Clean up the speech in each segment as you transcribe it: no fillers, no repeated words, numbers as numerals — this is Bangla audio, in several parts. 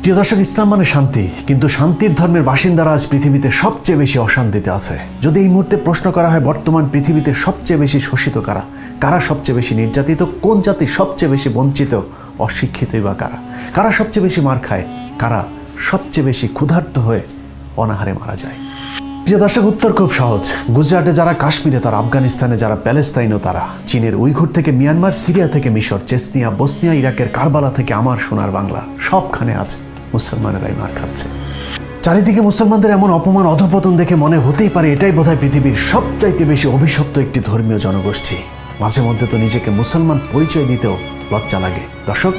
প্রিয় দর্শক, ইসলাম মানে শান্তি, কিন্তু শান্তির ধর্মের বাসিন্দারা আজ পৃথিবীতে সবচেয়ে বেশি অশান্তিতে আছে। যদি এই মুহূর্তে প্রশ্ন করা হয় বর্তমান পৃথিবীতে সবচেয়ে বেশি শোষিত কারা, কারা সবচেয়ে বেশি নির্যাতিত, কোন জাতি সবচেয়ে বেশি বঞ্চিত, অশিক্ষিতই বা কারা, কারা সবচেয়ে বেশি মার খায়, কারা সবচেয়ে বেশি ক্ষুধার্ত হয়ে অনাহারে মারা যায়? প্রিয় দর্শক, উত্তর খুব সহজ। গুজরাটে যারা, কাশ্মীরে তারা, আফগানিস্তানে যারা, প্যালেস্তাইনও তারা, চীনের উইঘুর থেকে মিয়ানমার, সিরিয়া থেকে মিশর, চেচনিয়া, বসনিয়া, ইরাকের কারবালা থেকে আমার সোনার বাংলা, সবখানে আজ মুসলমানেরাই মার খাচ্ছে। চারিদিকে মুসলমানদের এমন অপমান, অধঃপতন দেখে মনে হতেই পারে এটাই বোধহয় পৃথিবীর সবচাইতে বেশি অভিশপ্ত একটি ধর্মীয় জনগোষ্ঠী। মাঝে মধ্যে তো নিজেকে মুসলমান পরিচয় দিতেও লজ্জা লাগে। দর্শক,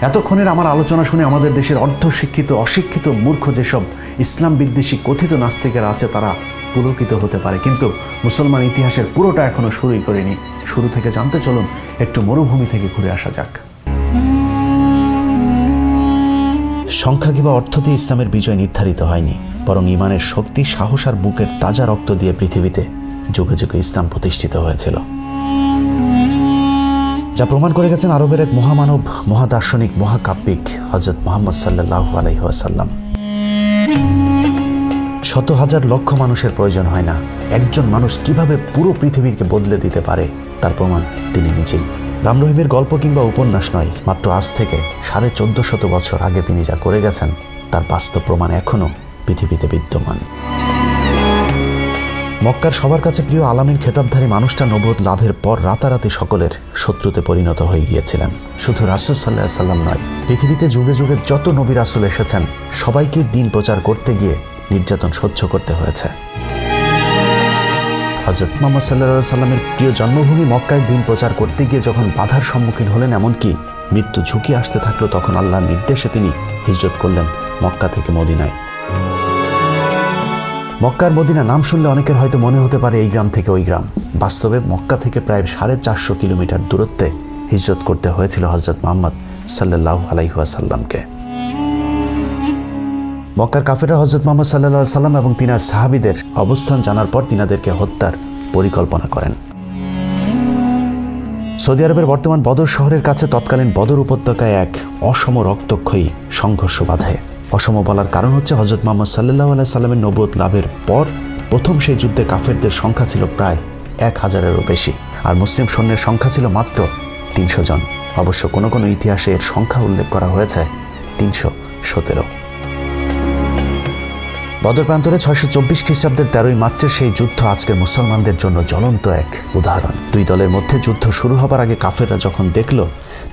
এতক্ষণের আমার আলোচনা শুনে আমাদের দেশের অর্ধশিক্ষিত, অশিক্ষিত, মূর্খ যেসব ইসলাম বিদ্বেষী কথিত নাস্তিকেরা আছে তারা পুলকিত হতে পারে, কিন্তু মুসলমান ইতিহাসের পুরোটা এখনো শুরুই করেনি। শুরু থেকে জানতে চলুন, একটু মরুভূমি থেকে ঘুরে আসা যাক। সংখ্যা কিংবা অর্থ দিয়ে ইসলামের বিজয় নির্ধারিত হয়নি, বরং ইমানের শক্তি, সাহস আর বুকের তাজা রক্ত দিয়ে পৃথিবীতে যুগে যুগে ইসলাম প্রতিষ্ঠিত হয়েছিল, যা প্রমাণ করে গেছেন আরবের এক মহামানব, মহাদার্শনিক, মহাকাব্যিক হযরত মুহাম্মদ সাল্লাল্লাহু আলাইহি ওয়াসাল্লাম। শত হাজার লক্ষ মানুষের প্রয়োজন হয় না, একজন মানুষ কিভাবে পুরো পৃথিবীকে বদলে দিতে পারে তার প্রমাণ তিনি নিজেই। রাম রহিমের গল্প কিংবা উপন্যাস নয়, মাত্র আজ থেকে 1450 বছর আগে তিনি যা করে গেছেন তার বাস্তব প্রমাণ এখনো পৃথিবীতে বিদ্যমান। মক্কার সবার কাছে প্রিয় আলামীর খেতাবধারী মানুষটা নবুয়ত লাভের পর রাতারাতি সকলের শত্রুতে পরিণত হয়ে গিয়েছিলেন। শুধু রাসূল সাল্লাল্লাহু আলাইহি ওয়াসাল্লাম নয়, পৃথিবীতে যুগে যুগে যত নবী রাসূল এসেছেন সবাইকে দিন প্রচার করতে গিয়ে নির্যাতন সহ্য করতে হয়েছে। হযরত মুহাম্মদ সাল্লাল্লাহু আলাইহি ওয়াসাল্লামের প্রিয় জন্মভূমি মক্কায় দিন প্রচার করতে গিয়ে যখন বাধার সম্মুখীন হলেন, এমনকি মৃত্যু ঝুঁকি আসতে থাকলো, তখন আল্লাহর নির্দেশে তিনি হিজরত করলেন মক্কা থেকে মদিনায়। মক্কার মদিনা নাম শুনলে অনেকের হয়তো মনে হতে পারে এই গ্রাম থেকে ওই গ্রাম। বাস্তবে মক্কা থেকে প্রায় 450 কিলোমিটার দূরত্বে হিজরত করতে হয়েছিল হযরত মুহাম্মদ সাল্লাল্লাহু আলাইহি ওয়াসাল্লামকে। মক্কার কাফেররা হযরত মুহাম্মদ সাল্লাল্লাহু আলাইহি ওয়াসাল্লাম এবং তিনার সাহাবীদের অবস্থান জানার পর তিনাদেরকে হত্যার পরিকল্পনা করেন। সৌদি আরবের বর্তমান বদর শহরের কাছে তৎকালীন বদর উপত্যকায় এক অসম রক্তক্ষয়ী সংঘর্ষ বাধে। অসম বলার কারণ হচ্ছে হযরত মুহাম্মদ সাল্লাল্লাহু আলাইহি ওয়াসাল্লামের নবুয়ত লাভের পর প্রথম সেই যুদ্ধে কাফেরদের সংখ্যা ছিল প্রায় 1000-এরও বেশি, আর মুসলিম সৈন্যের সংখ্যা ছিল মাত্র 300 জন। অবশ্য কোনো কোনো ইতিহাসে এর সংখ্যা উল্লেখ করা হয়েছে 317। বদর প্রান্তরে 624 খ্রিস্টাব্দের 13ই মার্চের সেই যুদ্ধ আজকের মুসলমানদের জন্য জ্বলন্ত এক উদাহরণ। দুই দলের মধ্যে যুদ্ধ শুরু হবার আগে কাফেররা যখন দেখল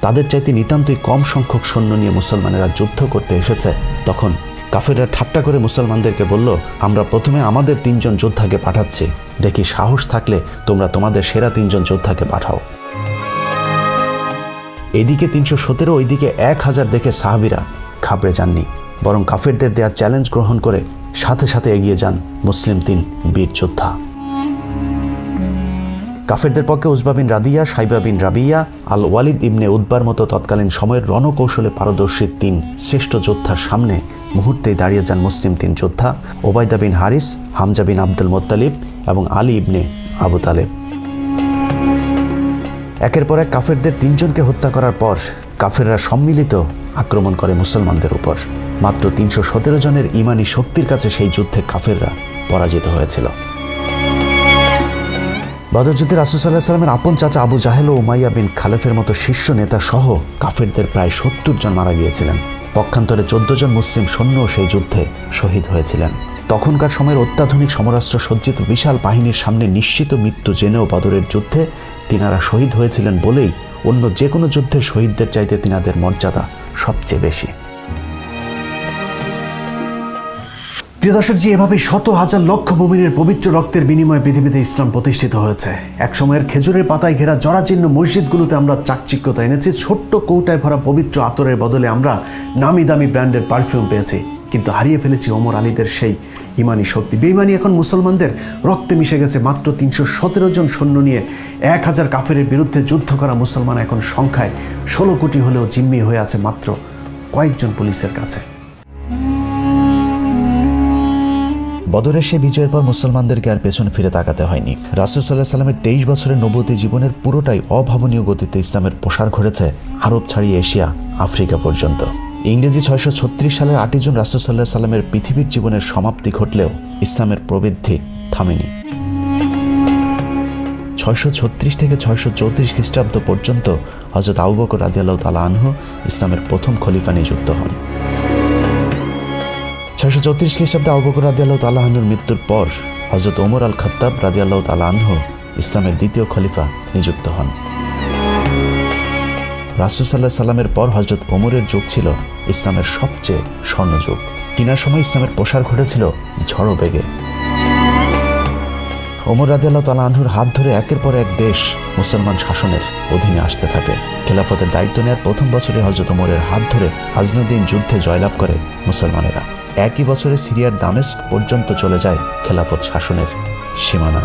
তাদের চাইতে নিতান্তই কম সংখ্যক সৈন্য নিয়ে মুসলমানেরা যুদ্ধ করতে এসেছে, তখন কাফেররা ঠাট্টা করে মুসলমানদেরকে বলল, আমরা প্রথমে আমাদের 3 জন যোদ্ধাকে পাঠাচ্ছি, দেখি সাহস থাকলে তোমরা তোমাদের সেরা 3 জন যোদ্ধাকে পাঠাও। এইদিকে 317, ওইদিকে 1000 দেখে সাহাবীরা ঘাবড়ে যাননি, বরং কাফেরদের দেয়া চ্যালেঞ্জ গ্রহণ করে সাথে সাথে এগিয়ে যান মুসলিম 3 বীর যোদ্ধা। কাফেরদের পক্ষে উজবা বিন রাদিয়া, সাইবা বিন রাবিয়া, আল ওয়ালিদ ইবনে উতবার মতো তৎকালীন সময়ের রণকৌশলে পারদর্শী 3 শ্রেষ্ঠ যোদ্ধার সামনে মুহূর্তেই দাঁড়িয়ে যান মুসলিম 3 যোদ্ধা, ওবায়দা বিন হারিস, হামজা বিন আব্দুল মুত্তালিব এবং আলী ইবনে আবু তালেব। একের পর এক কাফেরদের 3 জনকে হত্যা করার পর কাফেররা সম্মিলিত আক্রমণ করে মুসলমানদের উপর। মাত্র 317 জনের ইমানি শক্তির কাছে সেই যুদ্ধে কাফেররা পরাজিত হয়েছিল। বদর যুদ্ধে রাসূল সাল্লাল্লাহু আলাইহি ওয়াসাল্লামের আপন চাচা আবু জাহেল ও উমাইয়া বিন খালেফের মতো শীর্ষ নেতা সহ কাফেরদের প্রায় 70 জন মারা গিয়েছিলেন। পক্ষান্তরে 14 জন মুসলিম সৈন্যও সেই যুদ্ধে শহীদ হয়েছিলেন। তখনকার সময়ের অত্যাধুনিক সমরাস্ত্র সজ্জিত বিশাল বাহিনীর সামনে নিশ্চিত মৃত্যু জেনেও বদরের যুদ্ধে তিনারা শহীদ হয়েছিলেন বলেই অন্য যে কোনো যুদ্ধের শহীদদের চাইতে তিনাদের মর্যাদা সবচেয়ে বেশি। প্রিয় দর্শক, যে এভাবে শত হাজার লক্ষ মুমিনের পবিত্র রক্তের বিনিময়ে পৃথিবীতে ইসলাম প্রতিষ্ঠিত হয়েছে। এক সময়ের খেজুরের পাতায় ঘেরা জরাজীর্ণ মসজিদগুলোতে আমরা চাকচিক্যতা এনেছি, ছোট্ট কৌটায় ভরা পবিত্র আতরের বদলে আমরা নামি দামি ব্র্যান্ডের পারফিউম পেয়েছি, কিন্তু হারিয়ে ফেলেছি ওমর আলীদের সেই ইমানি শক্তি। বেঈমানি এখন মুসলমানদের রক্তে মিশে গেছে। মাত্র 317 জন সৈন্য নিয়ে 1000 কাফেরের বিরুদ্ধে যুদ্ধ করা মুসলমান এখন সংখ্যায় 16 কোটি হলেও জিম্মি হয়ে আছে মাত্র কয়েকজন পুলিশের কাছে। বদরের সেই বিজয়ের পর মুসলমানদেরকে আর পেছনে ফিরে তাকাতে হয়নি। রাসূল সাল্লাল্লাহু আলাইহি ওয়াসাল্লামের 23 বছরের নবুয়তি জীবনের পুরোটাই অভাবনীয় গতিতে ইসলামের প্রসার ঘটেছে আরব ছাড়িয়ে এশিয়া, আফ্রিকা পর্যন্ত। ইংরেজি 636 সালের 8 জুন রাসূল সাল্লাল্লাহু আলাইহি সাল্লামের পৃথিবীর জীবনের সমাপ্তি ঘটলেও ইসলামের প্রবৃদ্ধি থামেনি। 636 থেকে 634 খ্রিস্টাব্দ পর্যন্ত হযরত আবু বকর রাদিয়াল্লাহু তাআলা আনহু ইসলামের প্রথম খলিফা নিযুক্ত হন। 634 খ্রিস্টাব্দে আবু বকর রাদিয়াল্লাহু তাআলা আনহুর মৃত্যুর পর হযরত ওমর আল খাত্তাব রাদিয়াল্লাহু তাআলা আনহু ইসলামের দ্বিতীয় খলিফা নিযুক্ত হন। রাসূল সাল্লাল্লাহু আলাইহি সাল্লামের পর হযরত ওমরের যুগ ছিল ইসলামের সবচেয়ে স্বর্ণযুগ। তিনার সময় ইসলামের প্রসার ঘটেছিল ঝড়ো বেগে। ওমর রাদিয়াল্লাহু তাআলা আনহুর হাত ধরে একের পর এক দেশ মুসলমান শাসনের অধীনে আসতে থাকে। খেলাফতের দায়িত্ব নেওয়ার প্রথম বছরে হযরত ওমরের হাত ধরে গাজনউদ্দিন যুদ্ধে জয়লাভ করে মুসলমানেরা। একই বছরে সিরিয়ার দামেস্ক পর্যন্ত চলে যায় খেলাফত শাসনের সীমানা।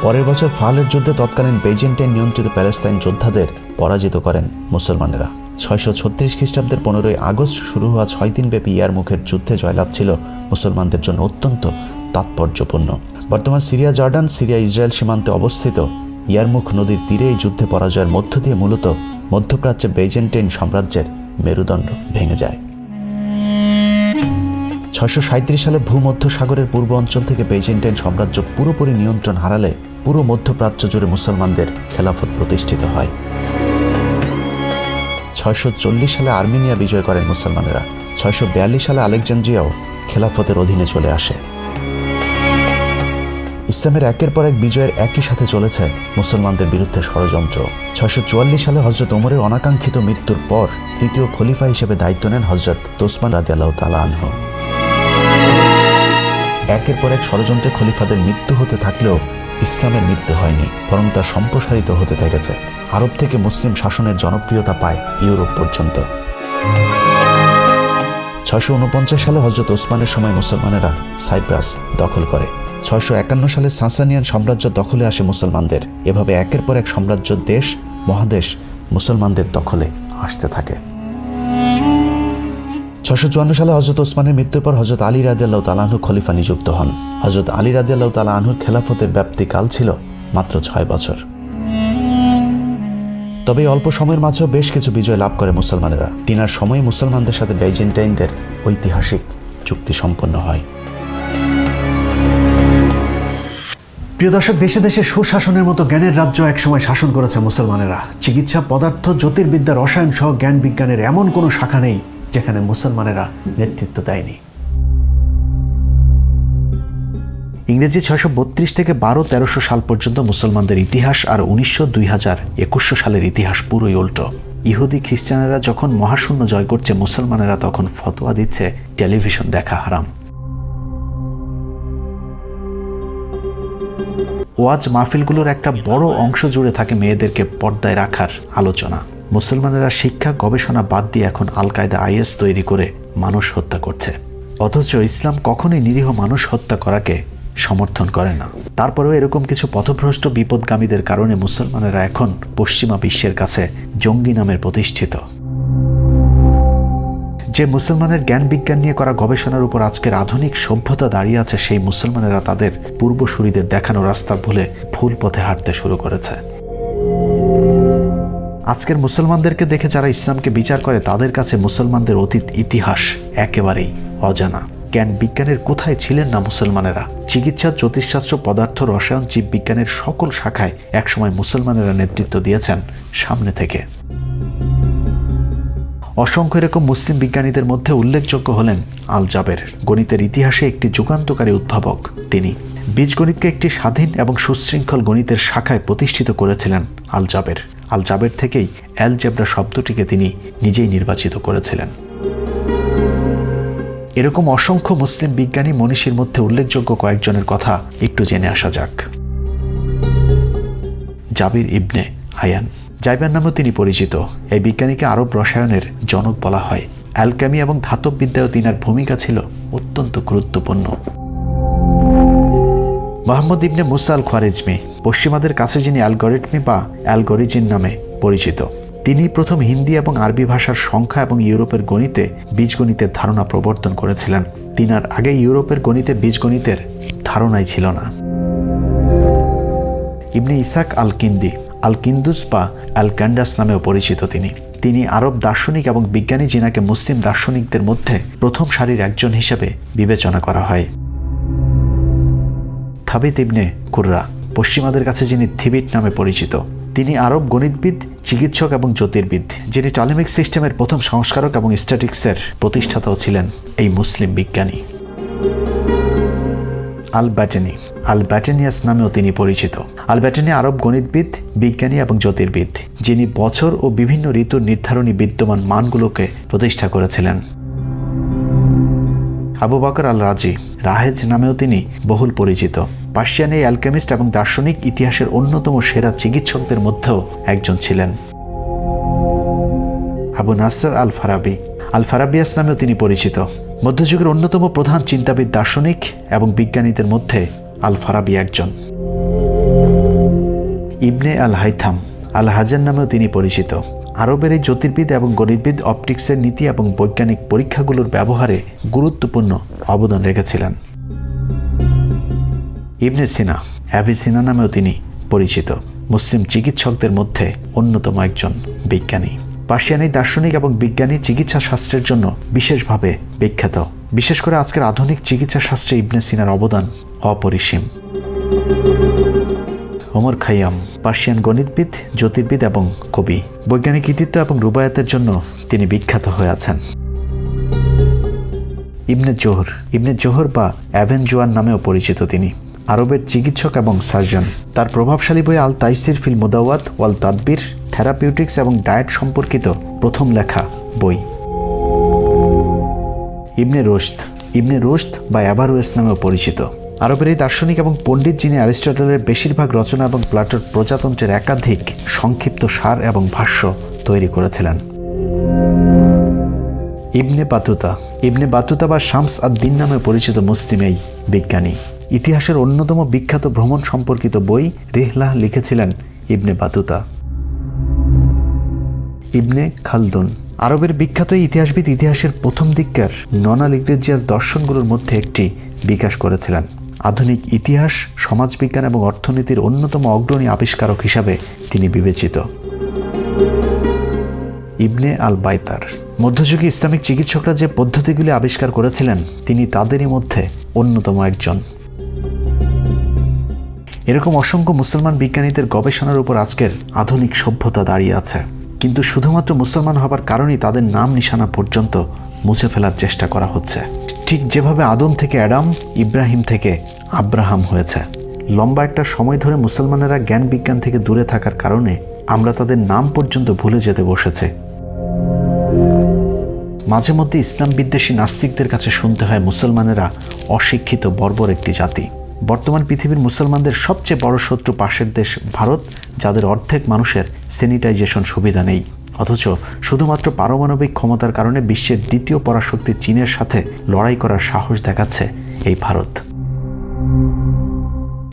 পরের বছর ফালের যুদ্ধে তৎকালীন বেইজেন্টাইন নিয়ন্ত্রিত প্যালেস্তাইন যোদ্ধাদের পরাজিত করেন মুসলমানেরা। 636 খ্রিস্টাব্দের 15 আগস্ট শুরু হওয়া 6 দিনব্যাপী ইয়ারমুখের যুদ্ধে জয়লাভ ছিল মুসলমানদের জন্য অত্যন্ত তাৎপর্যপূর্ণ। বর্তমান সিরিয়া জর্ডান, সিরিয়া ইসরায়েল সীমান্তে অবস্থিত ইয়ারমুখ নদীর তীরে এই যুদ্ধে পরাজয়ের মধ্য দিয়ে মূলত মধ্যপ্রাচ্যে বেইজেন্টাইন সাম্রাজ্যের মেরুদণ্ড ভেঙে যায়। 637 সালে ভূমধ্য সাগরের পূর্ব অঞ্চল থেকে বেইজেন্টাইন সাম্রাজ্য পুরোপুরি নিয়ন্ত্রণ হারালে পুরো মধ্যপ্রাচ্য জুড়ে মুসলমানদের খেলাফত প্রতিষ্ঠিত হয়। 640 সালে আর্মেনিয়া বিজয় করেন মুসলমানেরা। 642 সালে আলেকজান্দ্রিয়াও খেলাফতের অধীনে চলে আসে। ইসলামের একের পর এক বিজয়ের একই সাথে চলেছে মুসলমানদের বিরুদ্ধে ষড়যন্ত্র। 644 সালে হযরত ওমরের অনাকাঙ্ক্ষিত মৃত্যুর পর তৃতীয় খলিফা হিসেবে দায়িত্ব নেন হযরত ওসমান রাদিয়াল্লাহু তাআলা আনহু। একের পর এক ষড়যন্ত্রে খলিফাদের মৃত্যু হতে থাকলেও ইসলামের মৃত্যু হয়নি, বরং তা সম্প্রসারিত হতে থেকেছে। আরব থেকে মুসলিম শাসনের জনপ্রিয়তা পায় ইউরোপ পর্যন্ত। 649 সালে হযরত ওসমানের সময় মুসলমানেরা সাইপ্রাস দখল করে। 651 সালে সাসানিয়ান সাম্রাজ্য দখলে আসে মুসলমানদের। এভাবে একের পর এক সাম্রাজ্য, দেশ, মহাদেশ মুসলমানদের দখলে আসতে থাকে। 654 সালে হযরত ওসমানের মৃত্যুর পর হযরত আলী রাদিয়াল্লাহু তাআলা আনহু খলিফা নিযুক্ত হন। হযরত আলী রাদিয়াল্লাহু তাআলা আনহুর খেলাফতের ব্যাপ্তিকাল ছিল মাত্র 6 বছর। তবে অল্প সময়ের মাঝেও বেশ কিছু বিজয় লাভ করে মুসলমানেরা। তিনার সময়ে মুসলমানদের সাথে বেইজেন্টাইনদের ঐতিহাসিক চুক্তি সম্পন্ন হয়। প্রিয় দর্শক, দেশে দেশে সুশাসনের মতো জ্ঞানের রাজ্য একসময় শাসন করেছে মুসলমানেরা। চিকিৎসা, পদার্থ, জ্যোতির্বিদ্যা, রসায়ন সহ জ্ঞান বিজ্ঞানের এমন কোনো শাখা নেই যেখানে মুসলমানেরা নেতৃত্ব দেয়নি। ইংরেজি 632 থেকে 1200-1300 সাল পর্যন্ত মুসলমানদের ইতিহাস, আর 1900-2021 সালের ইতিহাস পুরোই উল্টো। ইহুদি খ্রিস্টানেরা যখন মহাশূন্য জয় করছে, মুসলমানেরা তখন ফতোয়া দিচ্ছে টেলিভিশন দেখা হারাম। ওয়াজ মাহফিলগুলোর একটা বড় অংশ জুড়ে থাকে মেয়েদেরকে পর্দায় রাখার আলোচনা। মুসলমানেরা শিক্ষা, গবেষণা বাদ দিয়ে এখন আল কায়দা, IS তৈরি করে মানুষ হত্যা করছে। অথচ ইসলাম কখনোই নিরীহ মানুষ হত্যা করাকে সমর্থন করে না। তারপরেও এরকম কিছু পথভ্রষ্ট বিপদগামীদের কারণে মুসলমানেরা এখন পশ্চিমা বিশ্বের কাছে জঙ্গি নামের প্রতিষ্ঠিত। যে মুসলমানের জ্ঞান বিজ্ঞান নিয়ে করা গবেষণার উপর আজকের আধুনিক সভ্যতা দাঁড়িয়ে আছে, সেই মুসলমানেরা তাদের পূর্বসূরীদের দেখানো রাস্তা ভুলে ভুল পথে হাঁটতে শুরু করেছে। আজকের মুসলমানদেরকে দেখে যারা ইসলামকে বিচার করে, তাদের কাছে মুসলমানদের অতীত ইতিহাস একেবারেই অজানা। জ্ঞান বিজ্ঞানের কোথায় ছিলেন না মুসলমানেরা? চিকিৎসা, জ্যোতিষশাস্ত্র, পদার্থ, রসায়ন, জীববিজ্ঞানের সকল শাখায় একসময় মুসলমানেরা নেতৃত্ব দিয়েছেন সামনে থেকে। অসংখ্য এরকম মুসলিম বিজ্ঞানীদের মধ্যে উল্লেখযোগ্য হলেন আল জাবের। গণিতের ইতিহাসে একটি যুগান্তকারী উদ্ভাবক তিনি। বীজগণিতকে একটি স্বাধীন এবং সুশৃঙ্খল গণিতের শাখায় প্রতিষ্ঠিত করেছিলেন আল জাবের। আল জাবের থেকেই অ্যালজেব্রা শব্দটিকে তিনি নিজেই নির্বাচিত করেছিলেন। এরকম অসংখ্য মুসলিম বিজ্ঞানী মনীষীর মধ্যে উল্লেখযোগ্য কয়েকজনের কথা একটু জেনে আসা যাক। জাবির ইবনে হায়ান, জাইবার নামেও তিনি পরিচিত। এই বিজ্ঞানীকে আরব রসায়নের জনক বলা হয়। অ্যালকেমি এবং ধাতব বিদ্যায়ও তিনার ভূমিকা ছিল অত্যন্ত গুরুত্বপূর্ণ। মোহাম্মদ ইবনে মুসা আল খোয়ারিজমি, পশ্চিমাদের কাছে যিনি অ্যালগরিথমি বা অ্যালগরিজিন নামে পরিচিত। তিনি প্রথম হিন্দি এবং আরবি ভাষার সংখ্যা এবং ইউরোপের গণিতে বীজগণিতের ধারণা প্রবর্তন করেছিলেন। তিনার আগে ইউরোপের গণিতে বীজগণিতের ধারণাই ছিল না। ইবনে ইসাক আল কিন্দি, আল কিন্দুস বা আল ক্যান্ডাস নামেও পরিচিত তিনি। তিনি আরব দার্শনিক এবং বিজ্ঞানী যিনাকে মুসলিম দার্শনিকদের মধ্যে প্রথম সারির একজন হিসেবে বিবেচনা করা হয়। থাবিত ইবনে কুররা, পশ্চিমাদের কাছে যিনি থিবিট নামে পরিচিত, তিনি আরব গণিতবিদ, চিকিৎসক এবং জ্যোতির্বিদ, যিনি টলেমিক সিস্টেমের প্রথম সংস্কারক এবং স্ট্যাটিক্সের প্রতিষ্ঠাতাও ছিলেন এই মুসলিম বিজ্ঞানী। আল ব্যাটেনি, আল ব্যাটেনিয়াস নামেও তিনি পরিচিত। আল ব্যাটেনি আরব গণিতবিদ, বিজ্ঞানী এবং জ্যোতির্বিদ, যিনি বছর ও বিভিন্ন ঋতুর নির্ধারণী বিদ্যমান মানগুলোকে প্রতিষ্ঠা করেছিলেন। আবু বকর আল রাজি, রাহেজ নামেও তিনি বহুল পরিচিত। পার্সিয়ান এই অ্যালকেমিস্ট এবং দার্শনিক ইতিহাসের অন্যতম সেরা চিকিৎসকদের মধ্যেও একজন ছিলেন। আবু নাসর আল ফারাবি, আল ফারাবিয়াস নামেও তিনি পরিচিত। মধ্যযুগের অন্যতম প্রধান চিন্তাবিদ, দার্শনিক এবং বিজ্ঞানীদের মধ্যে আল ফারাবি একজন। ইবনে আল হাইথাম, আল হাজান নামেও তিনি পরিচিত। আরবের এই জ্যোতির্বিদ এবং গণিতবিদ অপটিক্সের নীতি এবং বৈজ্ঞানিক পরীক্ষাগুলোর ব্যবহারে গুরুত্বপূর্ণ অবদান রেখেছিলেন। ইবনে সিনা, অ্যাভিসিনা নামেও তিনি পরিচিত। মুসলিম চিকিৎসকদের মধ্যে অন্যতম একজন বিজ্ঞানী। পার্সিয়ান এই দার্শনিক এবং বিজ্ঞানী চিকিৎসা শাস্ত্রের জন্য বিশেষভাবে বিখ্যাত। বিশেষ করে আজকের আধুনিক চিকিৎসা শাস্ত্রে ইবনে সিনার অবদান অপরিসীম। ওমর খাইয়াম, পার্সিয়ান গণিতবিদ, জ্যোতির্বিদ এবং কবি। বৈজ্ঞানিক কৃতিত্ব এবং রুবায়াতের জন্য তিনি বিখ্যাত হয়ে আছেন। ইবনে জোহর বা অ্যাভেনজোয়ার নামেও পরিচিত তিনি। আরবের চিকিৎসক এবং সার্জন। তার প্রভাবশালী বই আল তাইসির ফিল মুদাওয়াত ওয়াল তাদবির থেরাপিউটিক্স এবং ডায়েট সম্পর্কিত প্রথম লেখা বই। ইবনে রুশদ বা অ্যাভারোয়েস নামেও পরিচিত। আরবের এই দার্শনিক এবং পণ্ডিত, যিনি অ্যারিস্টটলের বেশিরভাগ রচনা এবং প্লাটোর প্রজাতন্ত্রের একাধিক সংক্ষিপ্ত সার এবং ভাষ্য তৈরি করেছিলেন। ইবনে বাতুতা বা শামস আদ-দ্বীন নামে পরিচিত মুসলিম এই বিজ্ঞানী। ইতিহাসের অন্যতম বিখ্যাত ভ্রমণ সম্পর্কিত বই রিহলাহ লিখেছিলেন ইবনে বাতুতা। ইবনে খালদুন, আরবের বিখ্যাত ইতিহাসবিদ, ইতিহাসের প্রথম দিককার নন ইগ্রেজিয়াস দর্শনগুলোর মধ্যে একটি বিকাশ করেছিলেন। আধুনিক ইতিহাস, সমাজবিজ্ঞান এবং অর্থনীতির অন্যতম অগ্রণী আবিষ্কারক হিসাবে তিনি বিবেচিত। ইবনে আল বাইতার, মধ্যযুগে ইসলামিক চিকিৎসকরা যে পদ্ধতিগুলি আবিষ্কার করেছিলেন, তিনি তাদেরই মধ্যে অন্যতম একজন। এরকম অসংখ্য মুসলমান বিজ্ঞানীদের গবেষণার উপর আজকের আধুনিক সভ্যতা দাঁড়িয়ে আছে। কিন্তু শুধুমাত্র মুসলমান হবার কারণেই তাদের নাম নিশানা পর্যন্ত মুছে ফেলার চেষ্টা করা হচ্ছে। ঠিক যেভাবে আদম থেকে অ্যাডাম, ইব্রাহিম থেকে আব্রাহাম হয়েছে। লম্বা একটা সময় ধরে মুসলমানেরা জ্ঞান বিজ্ঞান থেকে দূরে থাকার কারণে আমরা তাদের নাম পর্যন্ত ভুলে যেতে বসেছে। মাঝে মধ্যে ইসলাম বিদ্বেষী নাস্তিকদের কাছে শুনতে হয় মুসলমানেরা অশিক্ষিত বর্বর একটি জাতি। বর্তমান পৃথিবীর মুসলমানদের সবচেয়ে বড় শত্রু পাশের দেশ ভারত, যাদের অর্ধেক মানুষের স্যানিটাইজেশন সুবিধা নেই, অথচ শুধুমাত্র পারমাণবিক ক্ষমতার কারণে বিশ্বের দ্বিতীয় পরাশক্তি চীনের সাথে লড়াই করার সাহস দেখাচ্ছে এই ভারত।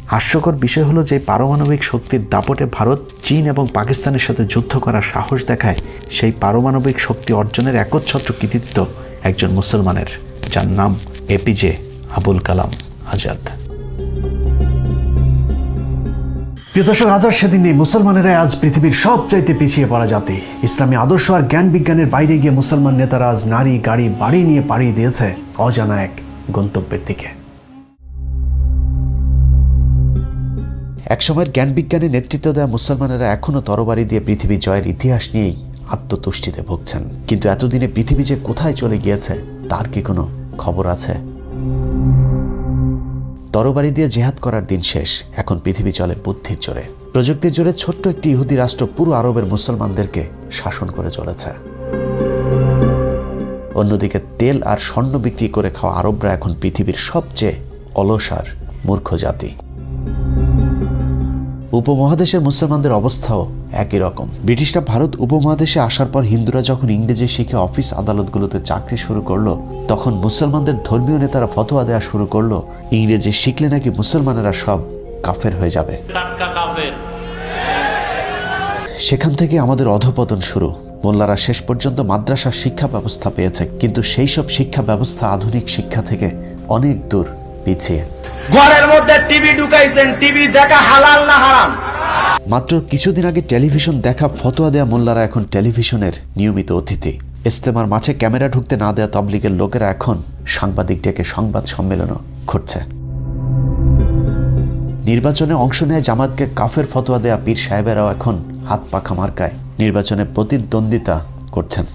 হাস্যকর বিষয় হলো যে পারমাণবিক শক্তির দাপটে ভারত চীন এবং পাকিস্তানের সাথে যুদ্ধ করার সাহস দেখায়, সেই পারমাণবিক শক্তি অর্জনের একচ্ছত্র কৃতিত্ব একজন মুসলমানের, যার নাম এপিজে আবুল কালাম আজাদ। প্রিয় দর্শক, আজ সেদিন নেই, মুসলমানেরা আজ পৃথিবীর সবচাইতে পিছিয়ে পড়া জাতি। ইসলামী আদর্শ আর জ্ঞান বিজ্ঞানের বাইরে গিয়ে মুসলমান নেতারা আজ নারী, গাড়ি, বাড়ি নিয়ে পাড়ি দিয়েছে অজানা এক গন্তব্যের দিকে। একসময়ের জ্ঞান বিজ্ঞানে নেতৃত্ব দেওয়া মুসলমানেরা এখনও তরবারি দিয়ে পৃথিবী জয়ের ইতিহাস নিয়েই আত্মতুষ্টিতে ভুগছেন। কিন্তু এতদিনে পৃথিবী যে কোথায় চলে গিয়েছে তার কি কোনো খবর আছে? তরবারি দিয়ে জেহাদ করার দিন শেষ, এখন পৃথিবী চলে বুদ্ধির জোরে। প্রযুক্তির জোরে ছোট্ট একটি ইহুদি রাষ্ট্র পুরো আরবের মুসলমানদেরকে শাসন করে চলেছে। অন্যদিকে তেল আর স্বর্ণ বিক্রি করে খাওয়া আরবরা এখন পৃথিবীর সবচেয়ে অলস আর মূর্খ জাতি। উপমহাদেশের মুসলমানদের অবস্থাও একই রকম। ব্রিটিশরা ভারত উপমহাদেশে আসার পর হিন্দুরা যখন ইংরেজি শিখে অফিস আদালতগুলোতে চাকরি শুরু করলো, তখন মুসলমানদের ধর্মীয় নেতারা ফতোয়া দেওয়া শুরু করলো ইংরেজি শিখলে নাকি মুসলমানেরা সব কাফের হয়ে যাবে। সেখান থেকে আমাদের অধঃপতন শুরু। মোল্লারা শেষ পর্যন্ত মাদ্রাসার শিক্ষা ব্যবস্থা পেয়েছে, কিন্তু সেই সব শিক্ষা ব্যবস্থা আধুনিক শিক্ষা থেকে অনেক দূর পিছিয়ে। ঘরের মধ্যে টিভি ঢুকাইছেন, টিভি দেখা হালাল না হারাম? মাত্র কিছুদিন আগে টেলিভিশন দেখা ফতোয়া দেয়া মোল্লারা এখন টেলিভিশনের নিয়মিত অতিথি। ইজতেমার মাঠে ক্যামেরা ঢুকতে না দেয়া তাবলীগের লোকেরা এখন সাংবাদিক ডেকে সংবাদ সম্মেলনও ঘটছে। নির্বাচনে অংশ নেয় জামাতকে কাফের ফতোয়া দেয়া পীর সাহেবেরাও এখন হাত পাখা মার্কায় নির্বাচনে প্রতিদ্বন্দ্বিতা করছেন।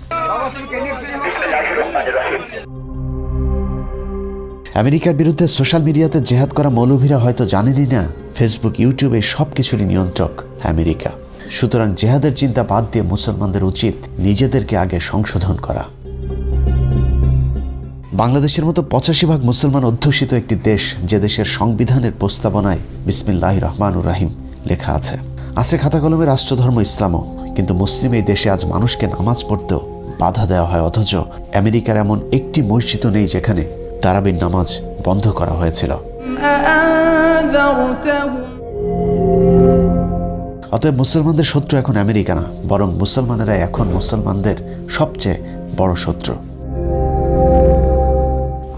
আমেরিকার বিরুদ্ধে সোশ্যাল মিডিয়াতে জেহাদ করা মৌলভীরা হয়তো জানেনই না ফেসবুক, ইউটিউবে সবকিছুরই নিয়ন্ত্রক আমেরিকা। সুতরাং জেহাদের চিন্তা বাদ দিয়ে মুসলমানদের উচিত নিজেদেরকে আগে সংশোধন করা। বাংলাদেশের মতো 85% মুসলমান অধ্যুষিত একটি দেশ, যে দেশের সংবিধানের প্রস্তাবনায় বিসমিল্লাহির রহমানুর রাহিম লেখা আছে খাতা কলমে রাষ্ট্রধর্ম ইসলামও, কিন্তু মুসলিম এই দেশে আজ মানুষকে নামাজ পড়তেও বাধা দেওয়া হয়। অথচ আমেরিকার এমন একটি মসজিদও নেই যেখানে তারাবির নামাজ বন্ধ করা হয়েছিল। অতএব মুসলমানদের শত্রু এখন আমেরিকা না, বরং মুসলমানেরা এখন মুসলমানদের সবচেয়ে বড় শত্রু।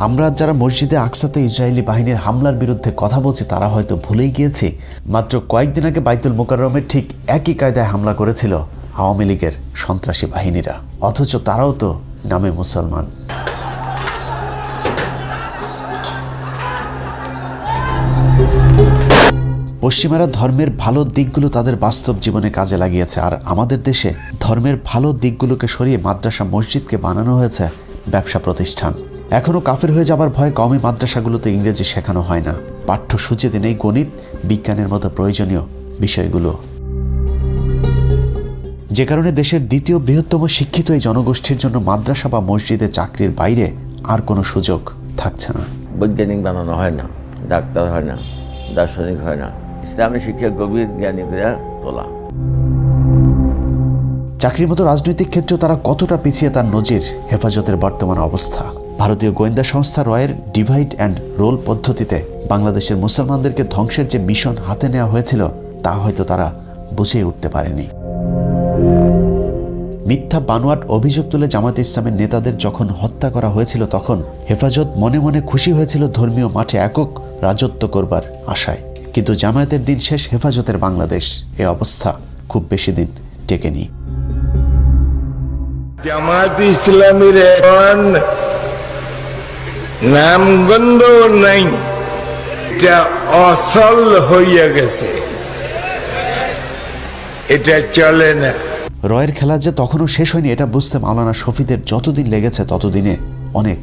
আমরা যারা মসজিদে আকসাতে ইসরায়েলি বাহিনীর হামলার বিরুদ্ধে কথা বলছি তারা হয়তো ভুলেই গিয়েছি মাত্র কয়েকদিন আগে বাইতুল মোকাররমের ঠিক একই কায়দায় হামলা করেছিল আওয়ামী লীগের সন্ত্রাসী বাহিনীরা, অথচ তারাও তো নামে মুসলমান। পশ্চিমারা ধর্মের ভালো দিকগুলো তাদের বাস্তব জীবনে কাজে লাগিয়েছে, আর আমাদের দেশে ধর্মের ভালো দিকগুলোকে সরিয়ে মাদ্রাসা মসজিদকে বানানো হয়েছে ব্যবসা প্রতিষ্ঠান। এখনও কাফের হয়ে যাবার ভয়ে কওমি মাদ্রাসাগুলোতে ইংরেজি শেখানো হয় না, পাঠ্যসূচিতে নেই গণিত, বিজ্ঞানের মতো প্রয়োজনীয় বিষয়গুলো, যে কারণে দেশের দ্বিতীয় বৃহত্তম শিক্ষিত এই জনগোষ্ঠীর জন্য মাদ্রাসা বা মসজিদে চাকরির বাইরে আর কোনো সুযোগ থাকছে না। বৈজ্ঞানিক বানানো হয় না, ডাক্তার হয় না, দার্শনিক হয় না, ইসলামী শিক্ষা গভীর জ্ঞানী করে তোলা। চাকরির মতো রাজনৈতিক ক্ষেত্রেও তারা কতটা পিছিয়ে তার নজির হেফাজতের বর্তমান অবস্থা। ভারতীয় গোয়েন্দা সংস্থা রয়ের ডিভাইড অ্যান্ড রোল পদ্ধতিতে বাংলাদেশের মুসলমানদেরকে ধ্বংসের যে মিশন হাতে নেওয়া হয়েছিল তা হয়তো তারা বুঝেই উঠতে পারেনি। মিথ্যা বানোয়াট অভিযোগ তুলে জামায়াতে ইসলামের নেতাদের যখন হত্যা করা হয়েছিল তখন হেফাজত মনে মনে খুশি হয়েছিল ধর্মীয় মাঠে একক রাজত্ব করবার আশায়, কিন্তু জামায়াতের দিন শেষ, হেফাজতের বাংলাদেশ। এ অবস্থা খুব বেশি দিন টেকেনি। জামায়াত ইসলামীর এখন নামগন্ধ নাই, এটা অসল হইয়া গেছে, এটা চলে না। রয়ের খেলা যে তখনও শেষ হয়নি এটা বুঝতে মাওলানা শফিদের যতদিন লেগেছে ততদিনে অনেক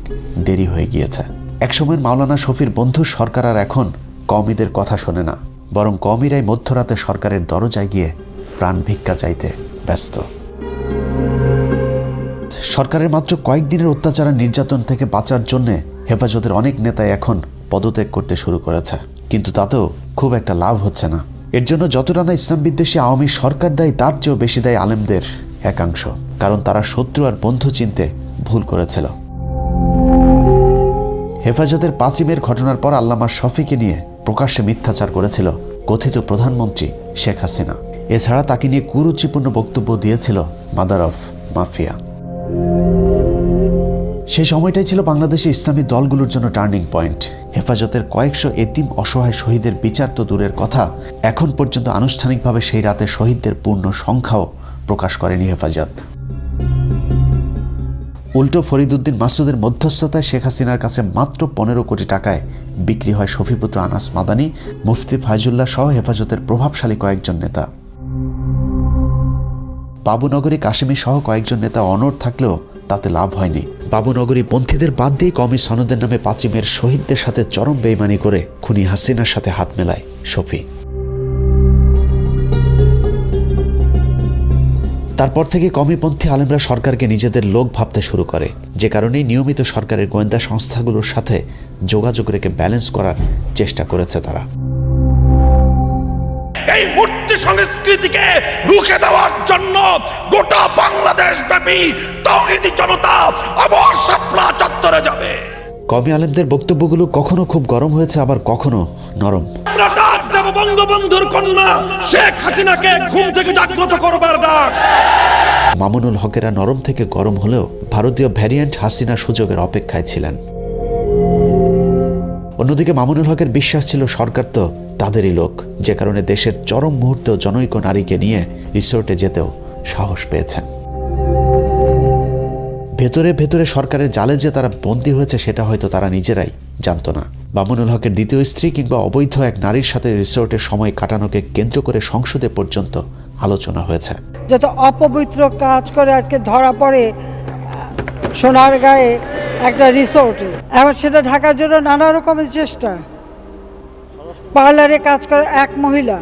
দেরি হয়ে গিয়েছে। একসময় মাওলানা শফির বন্ধু সরকার আর এখন কওমিদের কথা শোনে না, বরং কওমিরাই মধ্যরাতে সরকারের দরজায় গিয়ে প্রাণ ভিক্ষা চাইতে ব্যস্ত। সরকারের মাত্র কয়েকদিনের অত্যাচার আর নির্যাতন থেকে বাঁচার জন্য হেফাজতের অনেক নেতাই এখন পদত্যাগ করতে শুরু করেছে, কিন্তু তাতেও খুব একটা লাভ হচ্ছে না। এর জন্য যতটা না ইসলাম বিদ্বেষী আওয়ামী সরকার দায়ী, তার চেয়েও বেশি দায়ী আলেমদের একাংশ, কারণ তারা শত্রু আর বন্ধু চিনতে ভুল করেছিল। হেফাজতের 5 মের ঘটনার পর আল্লামা শফিকে নিয়ে প্রকাশ্যে মিথ্যাচার করেছিল কথিত প্রধানমন্ত্রী শেখ হাসিনা। এছাড়া তাকে নিয়ে কুরুচিপূর্ণ বক্তব্য দিয়েছিল মাদার অফ মাফিয়া। সেই সময়টাই ছিল বাংলাদেশে ইসলামী দলগুলোর জন্য টার্নিং পয়েন্ট। হেফাজতের কয়েকশো এতিম অসহায় শহীদের বিচার তো দূরের কথা, এখন পর্যন্ত আনুষ্ঠানিকভাবে সেই রাতে শহীদদের পূর্ণ সংখ্যাও প্রকাশ করেনি হেফাজত। উল্টো ফরিদউদ্দিন মাসুদের মধ্যস্থতায় শেখ হাসিনার কাছে মাত্র 15 কোটি টাকায় বিক্রি হয় শফিপুত্র আনাস মাদানী, মুফতি ফাইজুল্লাহ সহ হেফাজতের প্রভাবশালী কয়েকজন নেতা। বাবুনগরী কাশেমী সহ কয়েকজন নেতা অনড় থাকলেও তাতে লাভ হয়নি। বাবুনগরী পন্থীদের বাদ দিয়ে কওমি সনদের নামে 5 মের শহীদদের সাথে চরম বেইমানি করে খুনি হাসিনার সাথে হাত মেলায় শফি। তারপর থেকে কওমিপন্থী আলেমরা সরকারকে নিজেদের লোক ভাবতে শুরু করে, যে কারণেই নিয়মিত সরকারের গোয়েন্দা সংস্থাগুলোর সাথে যোগাযোগ রেখে ব্যালেন্স করার চেষ্টা করেছে তারা। এই মূর্তি সংস্কৃতিকে রুখে দেওয়ার জন্য গোটা বাংলাদেশ ব্যাপী তাওহীদি জনতা আবার শাপলা চত্বরে যাবে। কওমি আলেমদের বক্তব্যগুলো কখনো খুব গরম হয়েছে, আবার কখনো নরম। আমরা ডাক দেব বঙ্গবন্ধুর কন্যা শেখ হাসিনাকে ঘুম থেকে জাগ্রত করবার ডাক। মামুনুল হকেরা নরম থেকে গরম হলেও ভারতীয় ভ্যারিয়েন্ট হাসিনা সুযোগের অপেক্ষায় ছিলেন। অন্যদিকে মামুনুল হকের বিশ্বাস ছিল সরকার তো তাদেরই লোক, যে কারণে দেশের চরম মুহূর্তেও জনৈক নারীকে নিয়ে রিসোর্টে যেতেও সাহস পেয়েছেন। ভেতরে ভেতরে সরকারের জালে যে তারা বন্দী হয়েছে সেটা হয়তো তারা নিজেরাই জানতো না। মামুনুল হকের দ্বিতীয় স্ত্রী কিংবা অবৈধ এক নারীর সাথে রিসোর্টে সময় কাটানোকে কেন্দ্র করে সংসদে পর্যন্ত আলোচনা হয়েছে। যত অপবিত্র কাজ করে আজকে ধরা পড়ে সোনারগাঁয়ে একটা রিসোর্টে, এখন সেটা ঢাকার জন্য নানা রকমের চেষ্টা। পার্লারে কাজ করে এক মহিলা।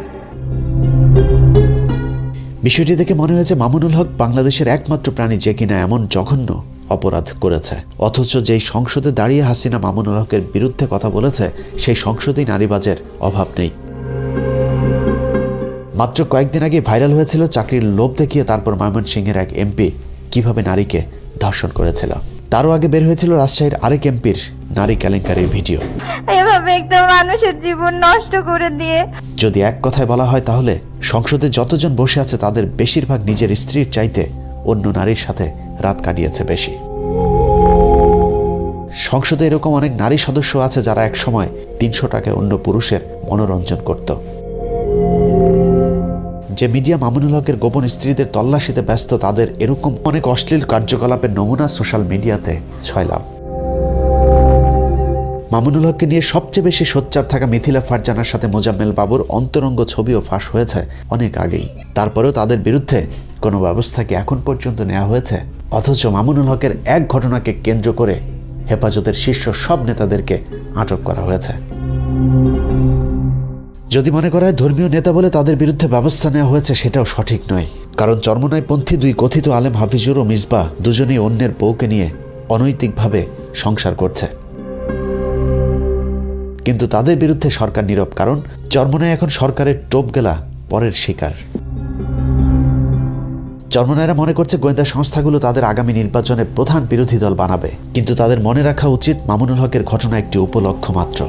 বিষয়টি দেখে মনে হয়েছে মামুনুল হক বাংলাদেশের একমাত্র প্রাণী যে কিনা এমন জঘন্য অপরাধ করেছে, অথচ যেই সংসদে দাঁড়িয়ে হাসিনা মামুনুল হকের বিরুদ্ধে কথা বলেছে সেই সংসদেই নারীবাজের অভাব নেই। মাত্র কয়েকদিন আগে ভাইরাল হয়েছিল চাকরির লোভ দেখিয়ে তারপর ময়মনসিংহের এক এমপি কিভাবে নারীকে ধর্ষণ করেছিল। তারও আগে বের হয়েছিল রাজশাহীর আরেক এমপির নারী কেলেঙ্কারির ভিডিও। এভাবে একটা মানুষের জীবন নষ্ট করে দিয়ে, যদি এক কথায় বলা হয় তাহলে সংসদে যতজন বসে আছে তাদের বেশিরভাগ নিজের স্ত্রীর চাইতে অন্য নারীর সাথে রাত কাটিয়েছে বেশি। সংসদে এরকম অনেক নারী সদস্য আছে যারা এক সময় 300 টাকায় অন্য পুরুষের মনোরঞ্জন করত। যে মিডিয়া মামুনুল হকের গোপন স্ত্রীদের তল্লাশিতে ব্যস্ত, তাদের এরকম অনেক অশ্লীল কার্যকলাপের নমুনা সোশ্যাল মিডিয়াতে ছয়লাভ। মামুনুল হককে নিয়ে সবচেয়ে বেশি সোচ্চার থাকা মিথিলা ফারজানার সাথে মোজাম্মেল বাবুর অন্তরঙ্গ ছবিও ফাঁস হয়েছে অনেক আগেই। তারপরেও তাদের বিরুদ্ধে কোনো ব্যবস্থা কি এখন পর্যন্ত নেওয়া হয়েছে? অথচ মামুনুল হকের এক ঘটনাকে কেন্দ্র করে হেফাজতের শীর্ষ সব নেতাদেরকে আটক করা হয়েছে। যদি মনে করা হয় ধর্মীয় নেতা বলে তাদের বিরুদ্ধে ব্যবস্থা নেওয়া হয়েছে, সেটাও সঠিক নয়। কারণ চরমোনাইপন্থী দুই কথিত আলেম হাফিজুর ও মিসবাহ দুজনেই অন্যের বউকে নিয়ে অনৈতিকভাবে সংসার করছে, কিন্তু তাদের বিরুদ্ধে সরকার নীরব। কারণ চরমোনাই এখন সরকারের টোপ গেলা পরের শিকার। চরমোনাইরা মনে করছে গোয়েন্দা সংস্থাগুলো তাদের আগামী নির্বাচনে প্রধান বিরোধী দল বানাবে, কিন্তু তাদের মনে রাখা উচিত মামুনুল হকের ঘটনা একটি উপলক্ষ মাত্র।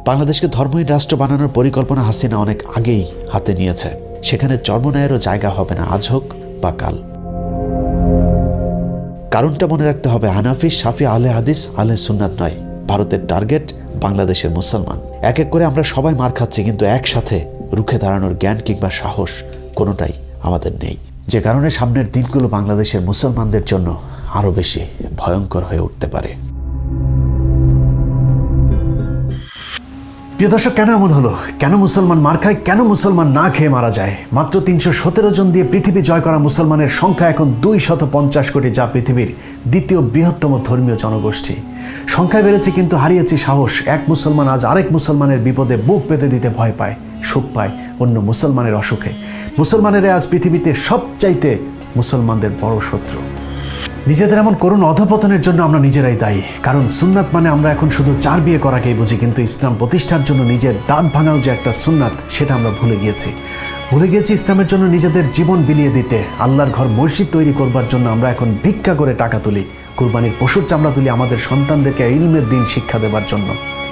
বাংলাদেশকে ধর্মহীন রাষ্ট্র বানানোর পরিকল্পনা হাসিনা অনেক আগেই হাতে নিয়েছে। সেখানে চরমোনাইয়েরও জায়গা হবে না আজ হোক বা কাল। কারণটা মনে রাখতে হবে, হানাফি, শাফি, আহলে হাদিস, আহলে সুন্নাত নয়, ভারতের টার্গেট বাংলাদেশের মুসলমান। এক এক করে আমরা সবাই মার খাচ্ছি, কিন্তু একসাথে রুখে দাঁড়ানোর জ্ঞান কিংবা সাহস কোনোটাই আমাদের নেই, যে কারণে সামনের দিনগুলো বাংলাদেশের মুসলমানদের জন্য আরো বেশি ভয়ঙ্কর হয়ে উঠতে পারে। প্রিয় দর্শক, কেন এমন হলো? কেন মুসলমান মার খায়? কেন মুসলমান না খেয়ে মারা যায়? মাত্র 317 জন দিয়ে পৃথিবী জয় করা মুসলমানের সংখ্যা এখন 250 কোটি, যা পৃথিবীর দ্বিতীয় বৃহত্তম ধর্মীয় জনগোষ্ঠী। সংখ্যায় বেড়েছে কিন্তু হারিয়েছে সাহস। এক মুসলমান আজ আরেক মুসলমানের বিপদে বুক পেতে দিতে ভয় পায়, সুখ পায় অন্য মুসলমানের অসুখে। মুসলমানেরা আজ পৃথিবীতে সবচাইতে মুসলমানদের বড় শত্রু। নিজেদের এমন করুণ অধপতনের জন্য আমরা নিজেরাই দায়ী। কারণ সুন্নাত মানে আমরা এখন শুধু 4 বিয়ে করাকেই বুঝি, কিন্তু ইসলাম প্রতিষ্ঠার জন্য নিজের দাঁত ভাঙাও যে একটা সুন্নাত, সেটা আমরা ভুলে গিয়েছি। ইসলামের জন্য নিজেদের জীবন বিলিয়ে দিতে, আল্লাহর ঘর মসজিদ তৈরি করবার জন্য আমরা এখন ভিক্ষা করে টাকা তুলি, কুরবানির পশুর চামড়া তুলি আমাদের সন্তানদেরকে ইলমের দিন শিক্ষা দেবার জন্য।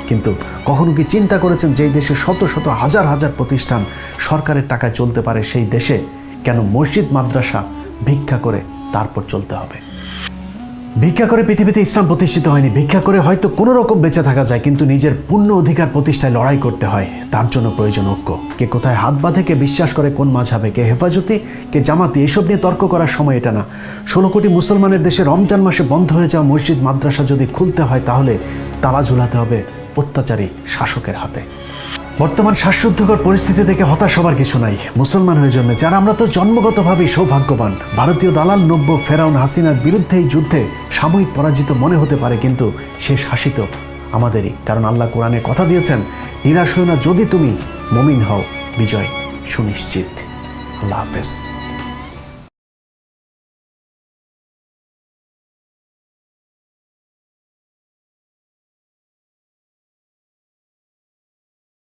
কিন্তু কখনো কি চিন্তা করেছেন, যেই দেশে শত শত হাজার হাজার প্রতিষ্ঠান সরকারের টাকায় চলতে পারে, সেই দেশে কেন মসজিদ মাদ্রাসা ভিক্ষা করে তারপর চলতে হবে? ভিক্ষা করে পৃথিবীতে ইসলাম প্রতিষ্ঠিত হয়নি। ভিক্ষা করে হয়তো কোনো রকম বেঁচে থাকা যায়, কিন্তু নিজের পূর্ণ অধিকার প্রতিষ্ঠায় লড়াই করতে হয়। তার জন্য প্রয়োজন ঐক্য। কে কোথায় হাত বাঁধে, কে বিশ্বাস করে কোন মাযহাবে, কে হেফাজতি, কে জামাতি, এসব নিয়ে তর্ক করার সময় এটা না। 16 কোটি মুসলমানের দেশে রমজান মাসে বন্ধ হয়ে যাওয়া মসজিদ মাদ্রাসা যদি খুলতে হয়, তাহলে তালা ঝুলাতে হবে অত্যাচারী শাসকের হাতে। বর্তমান শ্বাসরুদ্ধকর পরিস্থিতি থেকে হতাশ হবার কিছু নাই। মুসলমান হয়ে জন্মেছে আর আমরা তো জন্মগতভাবেই সৌভাগ্যবান। ভারতীয় দালাল নব্য ফেরাউন হাসিনার বিরুদ্ধে এই যুদ্ধে সাময়িক পরাজিত মনে হতে পারে, কিন্তু শেষ হাসি তো আমাদেরই। কারণ আল্লাহ কোরআনে কথা দিয়েছেন, নিরাশ হও না, যদি তুমি মুমিন হও, বিজয় সুনিশ্চিত। আল্লাহ হাফেজ।